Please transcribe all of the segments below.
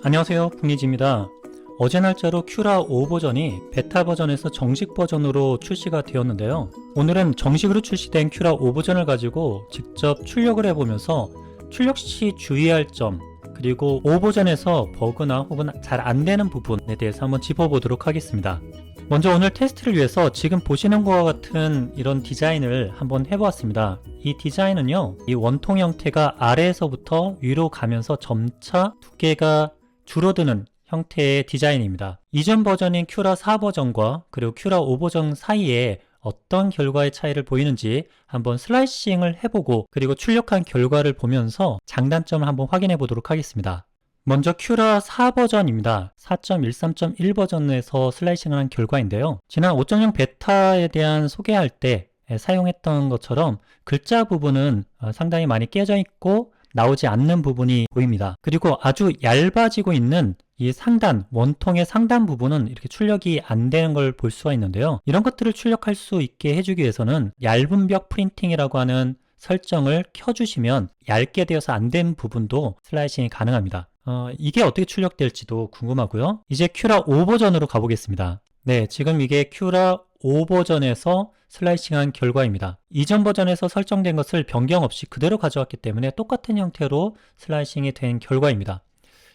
안녕하세요, 풍리지입니다. 어제 날짜로 큐라 5 버전이 베타 버전에서 정식 버전으로 출시가 되었는데요. 오늘은 정식으로 출시된 큐라 5 버전을 가지고 직접 출력을 해보면서 출력 시 주의할 점, 그리고 5 버전에서 버그나 혹은 잘 안되는 부분에 대해서 한번 짚어보도록 하겠습니다. 먼저 오늘 테스트를 위해서 지금 보시는 것과 같은 이런 디자인을 한번 해보았습니다. 이 디자인은요, 이 원통 형태가 아래에서부터 위로 가면서 점차 두께가 줄어드는 형태의 디자인입니다. 이전 버전인 큐라 4 버전과 그리고 큐라 5 버전 사이에 어떤 결과의 차이를 보이는지 한번 슬라이싱을 해보고, 그리고 출력한 결과를 보면서 장단점을 한번 확인해 보도록 하겠습니다. 먼저 큐라 4 버전입니다. 4.13.1 버전에서 슬라이싱을 한 결과인데요. 지난 5.0 베타에 대한 소개할 때 사용했던 것처럼 글자 부분은 상당히 많이 깨져 있고 나오지 않는 부분이 보입니다. 그리고 아주 얇아지고 있는 이 상단, 원통의 상단 부분은 이렇게 출력이 안 되는 걸 볼 수가 있는데요. 이런 것들을 출력할 수 있게 해주기 위해서는 얇은 벽 프린팅이라고 하는 설정을 켜주시면 얇게 되어서 안 된 부분도 슬라이싱이 가능합니다. 이게 어떻게 출력될지도 궁금하고요. 이제 큐라 5 버전으로 가보겠습니다. 네, 지금 이게 큐라 5 버전에서 슬라이싱한 결과입니다. 이전 버전에서 설정된 것을 변경 없이 그대로 가져왔기 때문에 똑같은 형태로 슬라이싱이 된 결과입니다.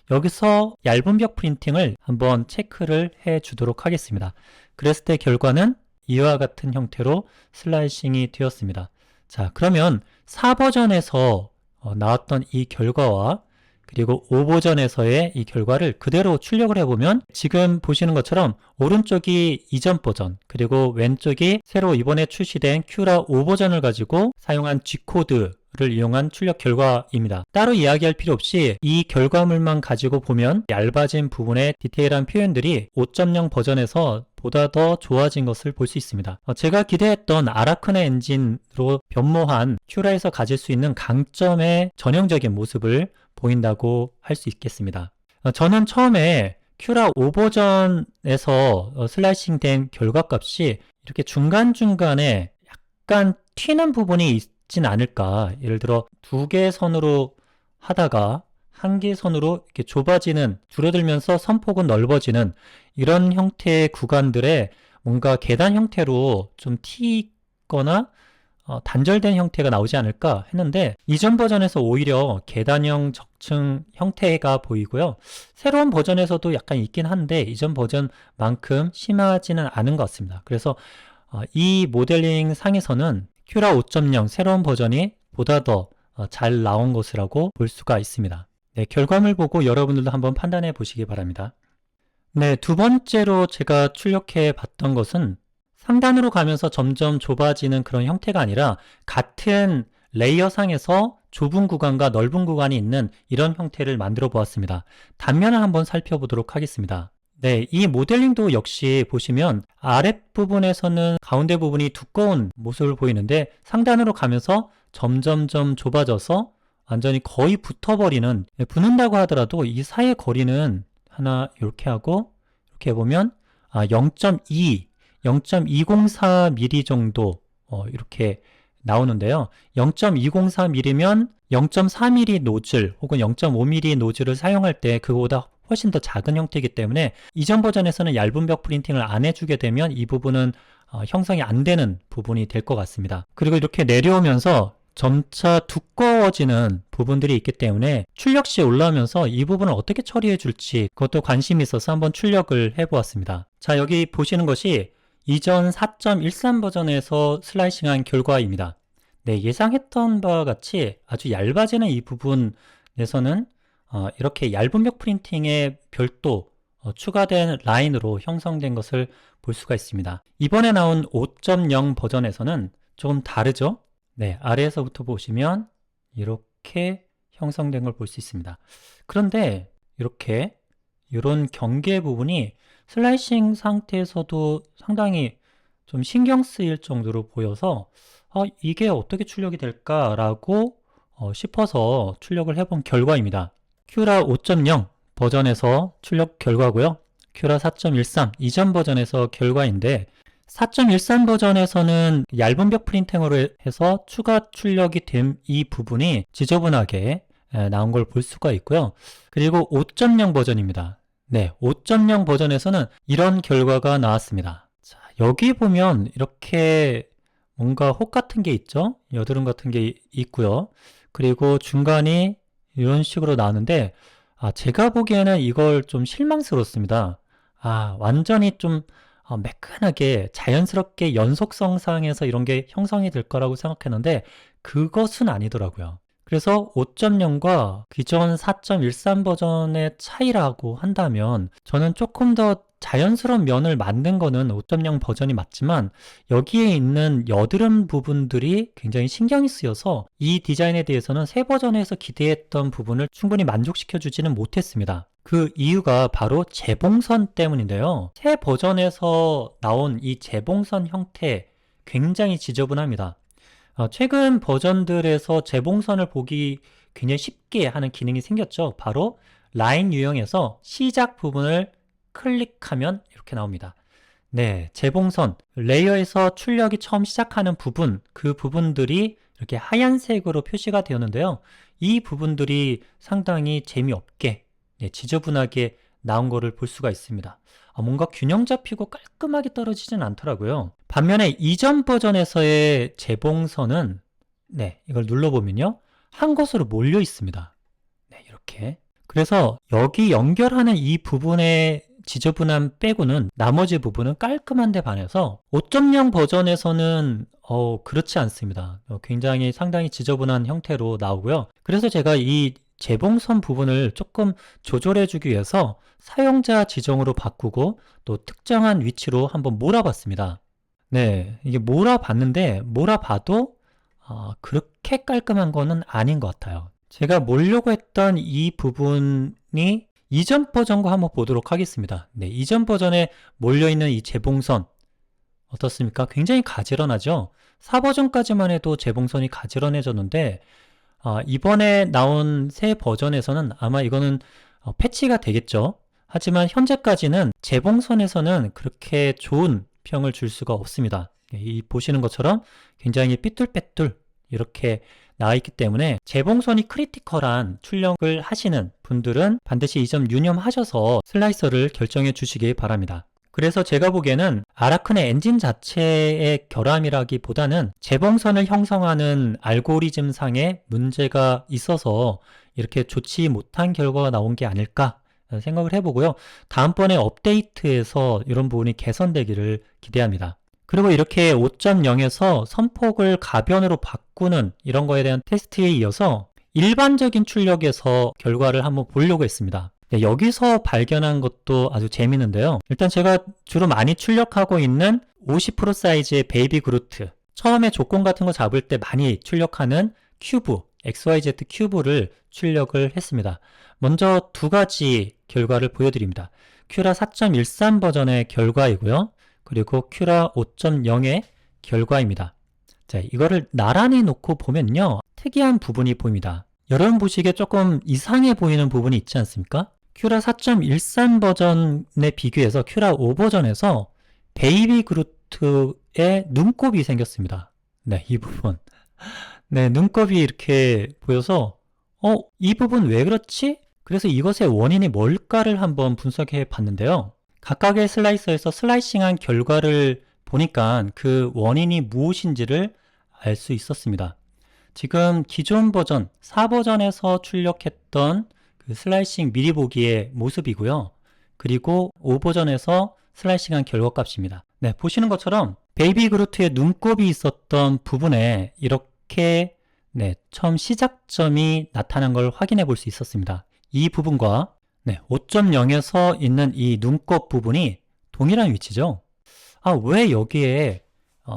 여기서 얇은 벽 프린팅을 한번 체크를 해 주도록 하겠습니다. 그랬을 때 결과는 이와 같은 형태로 슬라이싱이 되었습니다. 자, 그러면 4 버전에서 나왔던 이 결과와 그리고 5 버전에서의 이 결과를 그대로 출력을 해보면 지금 보시는 것처럼 오른쪽이 이전 버전, 그리고 왼쪽이 새로 이번에 출시된 큐라 5 버전을 가지고 사용한 G코드를 이용한 출력 결과입니다. 따로 이야기할 필요 없이 이 결과물만 가지고 보면 얇아진 부분의 디테일한 표현들이 5.0 버전에서 보다 더 좋아진 것을 볼 수 있습니다. 제가 기대했던 아라크네 엔진으로 변모한 큐라에서 가질 수 있는 강점의 전형적인 모습을 보인다고 할 수 있겠습니다. 저는 처음에 큐라 5 버전에서 슬라이싱 된 결과값이 이렇게 중간중간에 약간 튀는 부분이 있진 않을까. 예를 들어 2개 선으로 하다가 1개 선으로 이렇게 좁아지는, 줄어들면서 선폭은 넓어지는 이런 형태의 구간들에 뭔가 계단 형태로 좀 튀거나 단절된 형태가 나오지 않을까 했는데, 이전 버전에서 오히려 계단형 적층 형태가 보이고요. 새로운 버전에서도 약간 있긴 한데 이전 버전만큼 심하지는 않은 것 같습니다. 그래서 이 모델링 상에서는 큐라 5.0 새로운 버전이 보다 더 잘 나온 것이라고 볼 수가 있습니다. 네, 결과물 보고 여러분들도 한번 판단해 보시기 바랍니다. 네, 두 번째로 제가 출력해 봤던 것은 상단으로 가면서 점점 좁아지는 그런 형태가 아니라 같은 레이어상에서 좁은 구간과 넓은 구간이 있는 이런 형태를 만들어 보았습니다. 단면을 한번 살펴보도록 하겠습니다. 네, 이 모델링도 역시 보시면 아랫부분에서는 가운데 부분이 두꺼운 모습을 보이는데 상단으로 가면서 점점점 좁아져서 완전히 거의 붙어버리는, 붙는다고 하더라도 이 사이의 거리는 하나 이렇게 하고 이렇게 해보면 0.204mm 정도 이렇게 나오는데요. 0.204mm면 0.4mm 노즐 혹은 0.5mm 노즐을 사용할 때 그거보다 훨씬 더 작은 형태이기 때문에 이전 버전에서는 얇은 벽 프린팅을 안 해주게 되면 이 부분은 형성이 안 되는 부분이 될 것 같습니다. 그리고 이렇게 내려오면서 점차 두꺼워지는 부분들이 있기 때문에 출력 시에 올라오면서 이 부분을 어떻게 처리해 줄지 그것도 관심이 있어서 한번 출력을 해 보았습니다. 자, 여기 보시는 것이 이전 4.13 버전에서 슬라이싱한 결과입니다. 네, 예상했던 바와 같이 아주 얇아지는 이 부분에서는 이렇게 얇은 벽 프린팅에 별도 추가된 라인으로 형성된 것을 볼 수가 있습니다. 이번에 나온 5.0 버전에서는 조금 다르죠? 네, 아래에서부터 보시면 이렇게 형성된 걸 볼 수 있습니다. 그런데 이렇게 이런 경계 부분이 슬라이싱 상태에서도 상당히 좀 신경 쓰일 정도로 보여서 이게 어떻게 출력이 될까라고 싶어서 출력을 해본 결과입니다. 큐라 5.0 버전에서 출력 결과고요. 큐라 4.13 이전 버전에서 결과인데 4.13 버전에서는 얇은 벽 프린팅으로 해서 추가 출력이 된 이 부분이 지저분하게 나온 걸 볼 수가 있고요. 그리고 5.0 버전입니다. 네, 5.0 버전에서는 이런 결과가 나왔습니다. 자, 여기 보면 이렇게 뭔가 혹 같은 게 있죠? 여드름 같은 게 있고요. 그리고 중간이 이런 식으로 나오는데 제가 보기에는 이걸 좀 실망스럽습니다. 완전히 좀 매끈하게 자연스럽게 연속성상에서 이런 게 형성이 될 거라고 생각했는데 그것은 아니더라고요. 그래서 5.0과 기존 4.13 버전의 차이라고 한다면 저는 조금 더 자연스러운 면을 만든 거는 5.0 버전이 맞지만 여기에 있는 여드름 부분들이 굉장히 신경이 쓰여서 이 디자인에 대해서는 새 버전에서 기대했던 부분을 충분히 만족시켜 주지는 못했습니다. 그 이유가 바로 재봉선 때문인데요. 새 버전에서 나온 이 재봉선 형태 굉장히 지저분합니다. 최근 버전들에서 재봉선을 보기 굉장히 쉽게 하는 기능이 생겼죠. 바로 라인 유형에서 시작 부분을 클릭하면 이렇게 나옵니다. 네, 재봉선, 레이어에서 출력이 처음 시작하는 부분, 그 부분들이 이렇게 하얀색으로 표시가 되었는데요. 이 부분들이 상당히 재미없게, 지저분하게 나온 거를 볼 수가 있습니다. 뭔가 균형 잡히고 깔끔하게 떨어지진 않더라고요. 반면에 이전 버전에서의 재봉선은 이걸 눌러보면요. 한 곳으로 몰려 있습니다. 네, 이렇게. 그래서 여기 연결하는 이 부분의 지저분함 빼고는 나머지 부분은 깔끔한데 반해서 5.0 버전에서는 그렇지 않습니다. 굉장히 상당히 지저분한 형태로 나오고요. 그래서 제가 이 재봉선 부분을 조금 조절해주기 위해서 사용자 지정으로 바꾸고 또 특정한 위치로 한번 몰아봤습니다. 네, 이게 몰아봤는데 몰아봐도 그렇게 깔끔한 거는 아닌 것 같아요. 제가 몰려고 했던 이 부분이 이전 버전과 한번 보도록 하겠습니다. 네, 이전 버전에 몰려있는 이 재봉선 어떻습니까? 굉장히 가지런하죠? 4버전까지만 해도 재봉선이 가지런해졌는데 이번에 나온 새 버전에서는 아마 이거는 패치가 되겠죠. 하지만 현재까지는 재봉선에서는 그렇게 좋은 평을 줄 수가 없습니다. 이 보시는 것처럼 굉장히 삐뚤빼뚤 이렇게 나와 있기 때문에 재봉선이 크리티컬한 출력을 하시는 분들은 반드시 이 점 유념하셔서 슬라이서를 결정해 주시기 바랍니다. 그래서 제가 보기에는 아라크네 엔진 자체의 결함이라기보다는 재봉선을 형성하는 알고리즘상의 문제가 있어서 이렇게 좋지 못한 결과가 나온 게 아닐까 생각을 해보고요. 다음번에 업데이트에서 이런 부분이 개선되기를 기대합니다. 그리고 이렇게 5.0에서 선폭을 가변으로 바꾸는 이런 거에 대한 테스트에 이어서 일반적인 출력에서 결과를 한번 보려고 했습니다. 여기서 발견한 것도 아주 재밌는데요. 일단 제가 주로 많이 출력하고 있는 50% 사이즈의 베이비 그루트, 처음에 조건 같은 거 잡을 때 많이 출력하는 큐브, XYZ 큐브를 출력을 했습니다. 먼저 두 가지 결과를 보여드립니다. 큐라 4.13 버전의 결과이고요. 그리고 큐라 5.0의 결과입니다. 자, 이거를 나란히 놓고 보면요. 특이한 부분이 보입니다. 여러분 보시기에 조금 이상해 보이는 부분이 있지 않습니까? 큐라 4.13 버전에 비교해서 큐라 5 버전에서 베이비 그루트의 눈곱이 생겼습니다. 네, 이 부분. 네, 눈곱이 이렇게 보여서 이 부분 왜 그렇지? 그래서 이것의 원인이 뭘까를 한번 분석해 봤는데요. 각각의 슬라이서에서 슬라이싱한 결과를 보니까 그 원인이 무엇인지를 알 수 있었습니다. 지금 기존 버전 4버전에서 출력했던 그 슬라이싱 미리 보기의 모습이고요. 그리고 5버전에서 슬라이싱한 결과값입니다. 네, 보시는 것처럼 베이비 그루트의 눈곱이 있었던 부분에 이렇게 처음 시작점이 나타난 걸 확인해 볼 수 있었습니다. 이 부분과 5.0에서 있는 이 눈곱 부분이 동일한 위치죠. 왜 여기에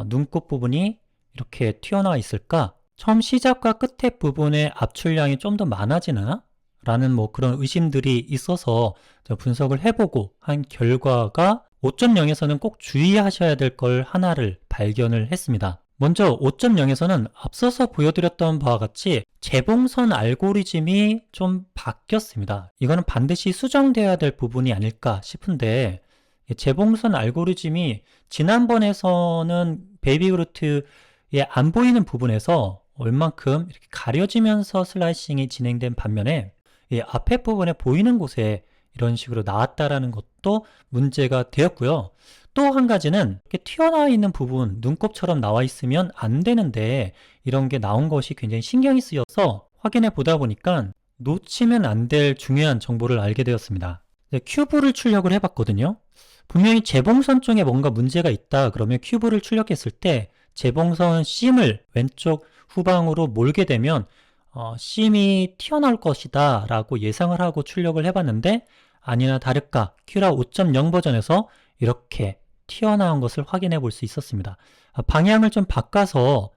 눈곱 부분이 이렇게 튀어나와 있을까? 처음 시작과 끝에 부분의 압출량이 좀 더 많아지나? 라는 그런 의심들이 있어서 분석을 해보고 한 결과가 5.0에서는 꼭 주의하셔야 될 걸 하나를 발견을 했습니다. 먼저 5.0에서는 앞서서 보여드렸던 바와 같이 재봉선 알고리즘이 좀 바뀌었습니다. 이거는 반드시 수정되어야 될 부분이 아닐까 싶은데 재봉선 알고리즘이 지난번에서는 베이비 그루트에 안 보이는 부분에서 얼만큼 이렇게 가려지면서 슬라이싱이 진행된 반면에 이 앞에 부분에 보이는 곳에 이런 식으로 나왔다라는 것도 문제가 되었고요. 또 한 가지는 이렇게 튀어나와 있는 부분, 눈곱처럼 나와 있으면 안 되는데 이런 게 나온 것이 굉장히 신경이 쓰여서 확인해 보다 보니까 놓치면 안 될 중요한 정보를 알게 되었습니다. 큐브를 출력을 해봤거든요. 분명히 재봉선 쪽에 뭔가 문제가 있다 그러면 큐브를 출력했을 때 재봉선 심을 왼쪽 후방으로 몰게 되면 심이 튀어나올 것이다 라고 예상을 하고 출력을 해봤는데 아니나 다를까 큐라 5.0 버전에서 이렇게 튀어나온 것을 확인해 볼 수 있었습니다. 방향을 좀 바꿔서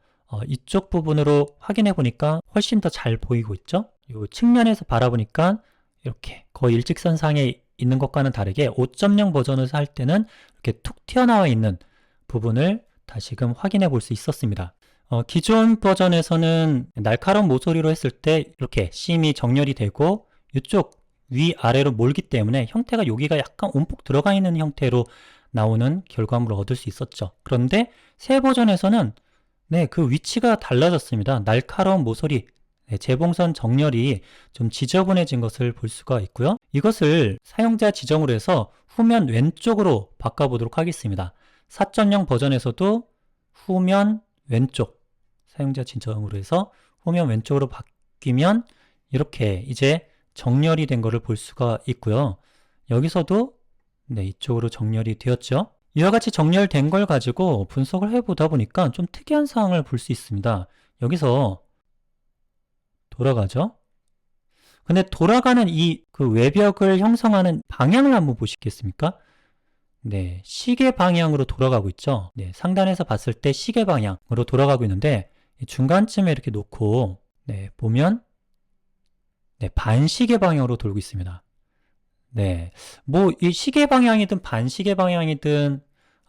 이쪽 부분으로 확인해 보니까 훨씬 더 잘 보이고 있죠. 이 측면에서 바라보니까 이렇게 거의 일직선상에 있는 것과는 다르게 5.0 버전을 할 때는 이렇게 툭 튀어나와 있는 부분을 다시금 확인해 볼 수 있었습니다. 기존 버전에서는 날카로운 모서리로 했을 때 이렇게 심이 정렬이 되고 이쪽 위아래로 몰기 때문에 형태가 여기가 약간 움푹 들어가 있는 형태로 나오는 결과물을 얻을 수 있었죠. 그런데 새 버전에서는 그 위치가 달라졌습니다. 날카로운 모서리, 재봉선 정렬이 좀 지저분해진 것을 볼 수가 있고요. 이것을 사용자 지정으로 해서 후면 왼쪽으로 바꿔보도록 하겠습니다. 4.0 버전에서도 후면 왼쪽 사용자 지정으로 해서 후면 왼쪽으로 바뀌면 이렇게 이제 정렬이 된 것을 볼 수가 있고요. 여기서도 이쪽으로 정렬이 되었죠. 이와 같이 정렬된 걸 가지고 분석을 해보다 보니까 좀 특이한 사항을 볼 수 있습니다. 여기서 돌아가죠. 근데 돌아가는 이 그 외벽을 형성하는 방향을 한번 보시겠습니까? 시계 방향으로 돌아가고 있죠. 상단에서 봤을 때 시계 방향으로 돌아가고 있는데 중간쯤에 이렇게 놓고 보면 반시계 방향으로 돌고 있습니다. 뭐 이 시계 방향이든 반시계 방향이든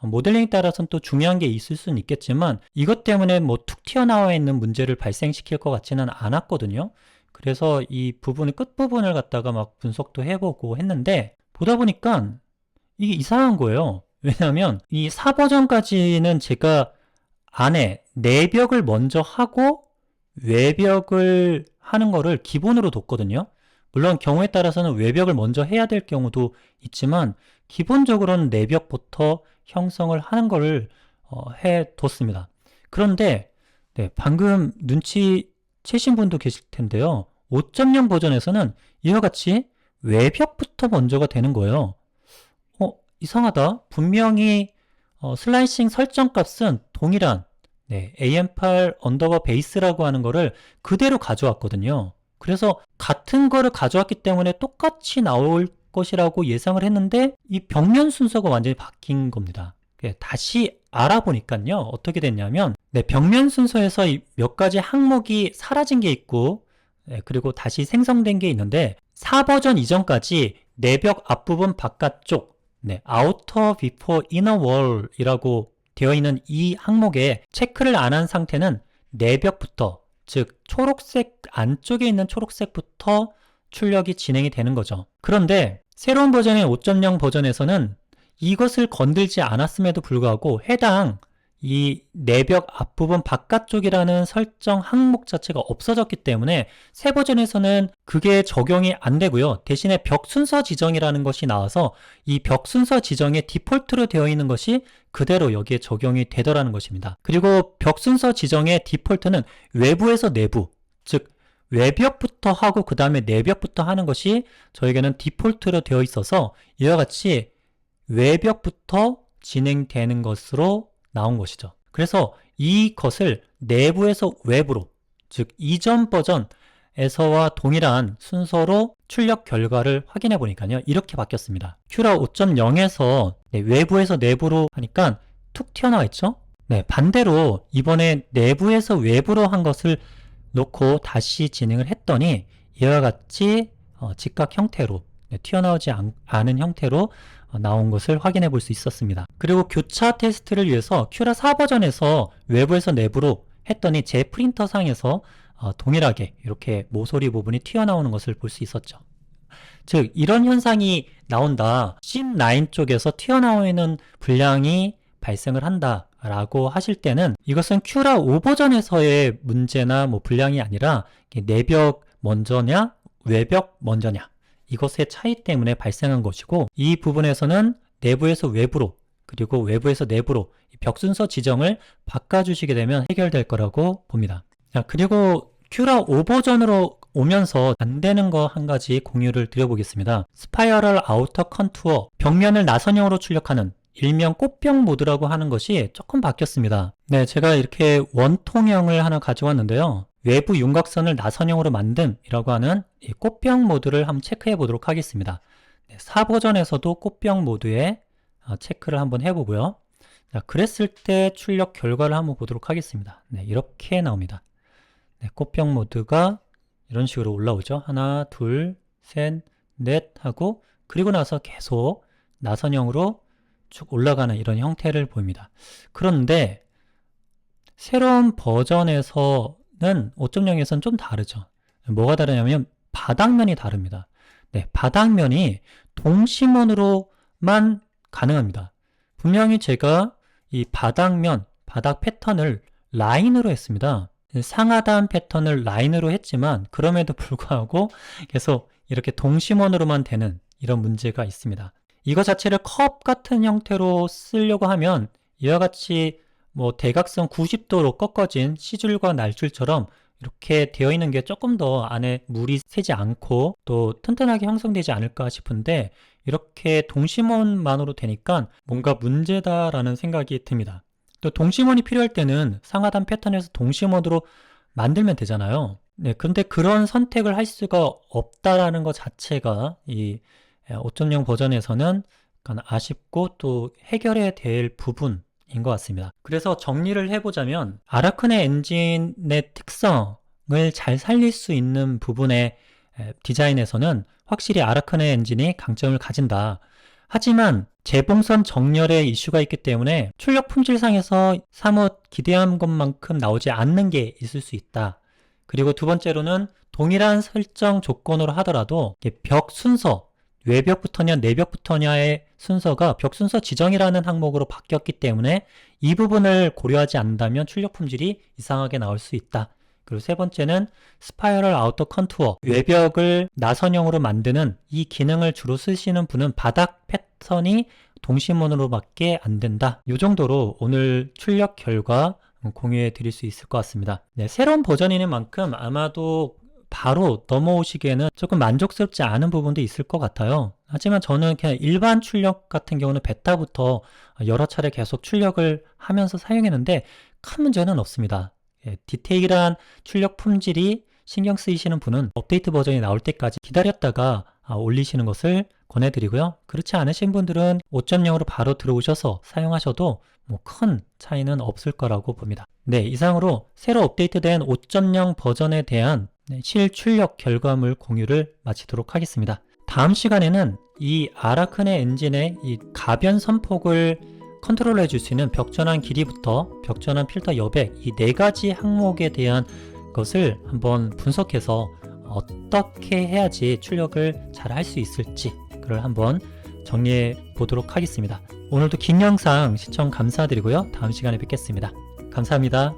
모델링에 따라서는 또 중요한 게 있을 수는 있겠지만 이것 때문에 뭐 툭 튀어나와 있는 문제를 발생시킬 것 같지는 않았거든요. 그래서 이 부분의 끝부분을 갖다가 막 분석도 해보고 했는데 보다 보니까 이게 이상한 거예요. 왜냐하면 이 4버전까지는 제가 안에 내벽을 먼저 하고 외벽을 하는 거를 기본으로 뒀거든요. 물론 경우에 따라서는 외벽을 먼저 해야 될 경우도 있지만 기본적으로는 내벽부터 형성을 하는 거를 해뒀습니다. 그런데 방금 눈치채신 분도 계실 텐데요. 5.0 버전에서는 이와 같이 외벽부터 먼저가 되는 거예요. 이상하다. 분명히 슬라이싱 설정 값은 동일한 AM8 언더바 베이스라고 하는 거를 그대로 가져왔거든요. 그래서 같은 거를 가져왔기 때문에 똑같이 나올 것이라고 예상을 했는데 이 벽면 순서가 완전히 바뀐 겁니다. 다시 알아보니까요. 어떻게 됐냐면 벽면 순서에서 몇 가지 항목이 사라진 게 있고 그리고 다시 생성된 게 있는데 4버전 이전까지 내벽 앞부분 바깥쪽 Outer Before Inner Wall 이라고 되어 있는 이 항목에 체크를 안 한 상태는 내벽부터 즉 초록색 안쪽에 있는 초록색부터 출력이 진행이 되는 거죠. 그런데 새로운 버전의 5.0 버전에서는 이것을 건들지 않았음에도 불구하고 해당 이 내벽 앞부분 바깥쪽이라는 설정 항목 자체가 없어졌기 때문에 새 버전에서는 그게 적용이 안 되고요. 대신에 벽 순서 지정이라는 것이 나와서 이 벽 순서 지정에 디폴트로 되어 있는 것이 그대로 여기에 적용이 되더라는 것입니다. 그리고 벽 순서 지정의 디폴트는 외부에서 내부, 즉 외벽부터 하고 그 다음에 내벽부터 하는 것이 저에게는 디폴트로 되어 있어서 이와 같이 외벽부터 진행되는 것으로 나온 것이죠. 그래서 이것을 내부에서 외부로, 즉 이전 버전에서와 동일한 순서로 출력 결과를 확인해 보니까요. 이렇게 바뀌었습니다. 큐라 5.0에서 외부에서 내부로 하니까 툭 튀어나와 있죠? 반대로 이번에 내부에서 외부로 한 것을 놓고 다시 진행을 했더니 이와 같이 직각 형태로 튀어나오지 않은 형태로 나온 것을 확인해 볼 수 있었습니다. 그리고 교차 테스트를 위해서 큐라 4버전에서 외부에서 내부로 했더니 제 프린터 상에서 동일하게 이렇게 모서리 부분이 튀어나오는 것을 볼 수 있었죠. 즉 이런 현상이 나온다. 심 라인 쪽에서 튀어나오는 분량이 발생을 한다 라고 하실 때는 이것은 큐라 5 버전에서의 문제나 불량이 아니라 내벽 먼저냐 외벽 먼저냐 이것의 차이 때문에 발생한 것이고, 이 부분에서는 내부에서 외부로 그리고 외부에서 내부로 벽 순서 지정을 바꿔주시게 되면 해결될 거라고 봅니다. 자, 그리고 큐라 5 버전으로 오면서 안 되는 거 한 가지 공유를 드려보겠습니다. 스파이럴 아우터 컨투어, 벽면을 나선형으로 출력하는 일명 꽃병 모드라고 하는 것이 조금 바뀌었습니다. 네, 제가 이렇게 원통형을 하나 가져왔는데요. 외부 윤곽선을 나선형으로 만듦이라고 하는 이 꽃병 모드를 한번 체크해 보도록 하겠습니다. 네, 4 버전에서도 꽃병 모드에 체크를 한번 해보고요. 자, 그랬을 때 출력 결과를 한번 보도록 하겠습니다. 네, 이렇게 나옵니다. 네, 꽃병 모드가 이런 식으로 올라오죠. 하나, 둘, 셋, 넷 하고, 그리고 나서 계속 나선형으로 쭉 올라가는 이런 형태를 보입니다. 그런데 새로운 버전에서는 5.0에서는 좀 다르죠. 뭐가 다르냐면 바닥면이 다릅니다. 네, 바닥면이 동심원으로만 가능합니다. 분명히 제가 이 바닥면, 바닥 패턴을 라인으로 했습니다. 상하단 패턴을 라인으로 했지만 그럼에도 불구하고 계속 이렇게 동심원으로만 되는 이런 문제가 있습니다. 이거 자체를 컵 같은 형태로 쓰려고 하면 이와 같이 대각선 90도로 꺾어진 시줄과 날줄처럼 이렇게 되어 있는 게 조금 더 안에 물이 새지 않고 또 튼튼하게 형성되지 않을까 싶은데, 이렇게 동심원만으로 되니까 뭔가 문제다라는 생각이 듭니다. 또 동심원이 필요할 때는 상하단 패턴에서 동심원으로 만들면 되잖아요. 네, 근데 그런 선택을 할 수가 없다라는 것 자체가 이 5.0 버전에서는 약간 아쉽고 또 해결해야 될 부분인 것 같습니다. 그래서 정리를 해보자면 아라크네 엔진의 특성을 잘 살릴 수 있는 부분의 디자인에서는 확실히 아라크네 엔진이 강점을 가진다. 하지만 재봉선 정렬의 이슈가 있기 때문에 출력 품질상에서 사뭇 기대한 것만큼 나오지 않는 게 있을 수 있다. 그리고 두 번째로는 동일한 설정 조건으로 하더라도 벽 순서, 외벽부터냐 내벽부터냐의 순서가 벽 순서 지정이라는 항목으로 바뀌었기 때문에 이 부분을 고려하지 않는다면 출력 품질이 이상하게 나올 수 있다. 그리고 세 번째는 스파이럴 아우터 컨투어, 외벽을 나선형으로 만드는 이 기능을 주로 쓰시는 분은 바닥 패턴이 동심원으로밖에 안 된다. 이 정도로 오늘 출력 결과 공유해 드릴 수 있을 것 같습니다. 네, 새로운 버전인 만큼 아마도 바로 넘어오시기에는 조금 만족스럽지 않은 부분도 있을 것 같아요. 하지만 저는 그냥 일반 출력 같은 경우는 베타부터 여러 차례 계속 출력을 하면서 사용했는데 큰 문제는 없습니다. 디테일한 출력 품질이 신경 쓰이시는 분은 업데이트 버전이 나올 때까지 기다렸다가 올리시는 것을 권해드리고요. 그렇지 않으신 분들은 5.0으로 바로 들어오셔서 사용하셔도 큰 차이는 없을 거라고 봅니다. 네, 이상으로 새로 업데이트된 5.0 버전에 대한 실출력 결과물 공유를 마치도록 하겠습니다. 다음 시간에는 이 아라크네 엔진의 이 가변 선폭을 컨트롤해 줄 수 있는 벽전환 길이부터 벽전환 필터 여백 이 4가지 항목에 대한 것을 한번 분석해서 어떻게 해야지 출력을 잘 할 수 있을지 그걸 한번 정리해 보도록 하겠습니다. 오늘도 긴 영상 시청 감사드리고요. 다음 시간에 뵙겠습니다. 감사합니다.